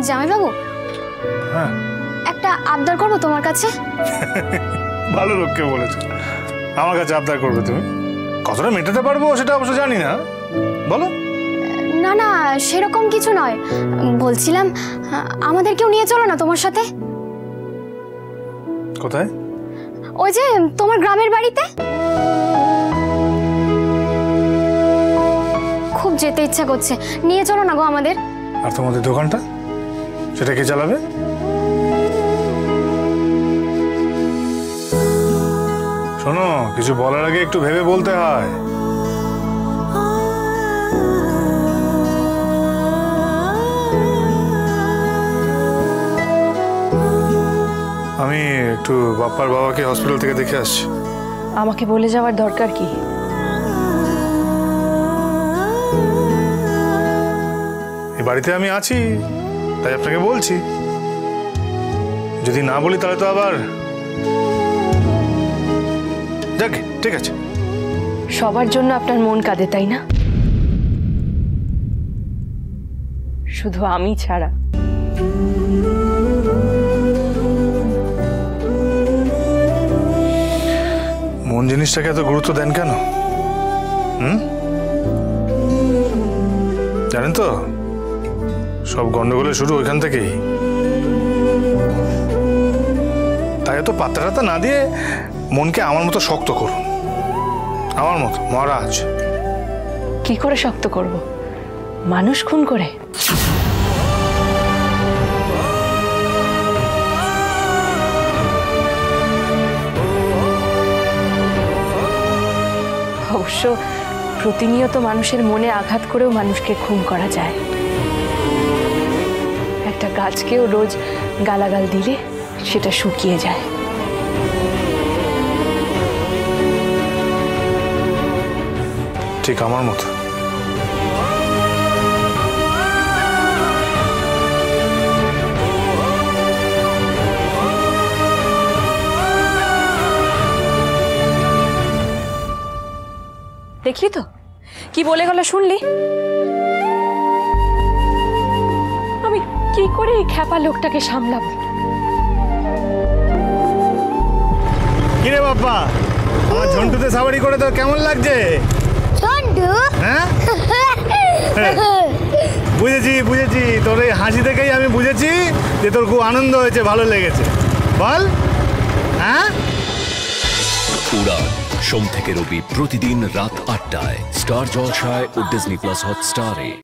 জামাইবাবু, হ্যাঁ একটা আবদার করবো তোমার কাছে। ভালো লোককে বলেছো, আমার কাছে আবদার করবে তুমি? কতটা মেটাতে পারবো সেটা অবশ্য জানি না, বলো। না না, সেরকম কিছু নয়, বলছিলাম আমাদেরকেও নিয়ে চলো না তোমার সাথে। কোথায়? ওই যে তোমার গ্রামের বাড়িতে। খুব যেতে ইচ্ছা করছে, নিয়ে চলো না গো আমাদের। আর তোমাদের দোকানটা, সেটা কে চালাবে? শোনো, কিছু বলার আগে একটু ভেবে বলতে হয়। আমি একটু বাপ্পার বাবাকে হসপিটাল থেকে দেখে আসছি। আমাকে বলে যাওয়ার দরকার কি? এই বাড়িতে আমি আছি, তাই আপনাকে বলছি। যদি না বলি তাহলে তো আবার। যাক, ঠিক আছে। সবার জন্য আপনার মন কাঁদে, তাই না? শুধু আমি ছাড়া। মন জিনিসটাকে এত গুরুত্ব দেন কেন? জানেন তো, সব গন্ডগোলের শুরু ওইখান থেকেই। তাই এত পাত্তা টাত্তা না দিয়ে মনকে আমার মতো শক্ত করুন, আমার মতো মহারাজ। কি করে শক্ত করব? মানুষ খুন করে? অবশ্য প্রতিনিয়ত মানুষের মনে আঘাত করেও মানুষকে খুন করা যায়। একটা গাছকেও রোজ গালাগাল দিলে সেটা শুকিয়ে যায়। ঠিক আমার মতো। দেখলি তো কি বলে গেল, শুনলি? আমি কি করে এই খ্যাপা লোকটাকে সামলাবো? কিরে বাপ্পা, আমার ঝন্টুতে সাবারি করে তো কেমন লাগছে? ঝন্টু? হ্যাঁ, বুঝেছি বুঝেছি, তোর এই হাসি দেখেই আমি বুঝেছি যে তোর খুব আনন্দ হয়েছে, ভালো লেগেছে। বল। হ্যাঁ, উড়ান সোম থেকে রবি প্রতিদিন রাত ৮টায় স্টার জলসায় ও ডিজনি প্লাস হটস্টারে।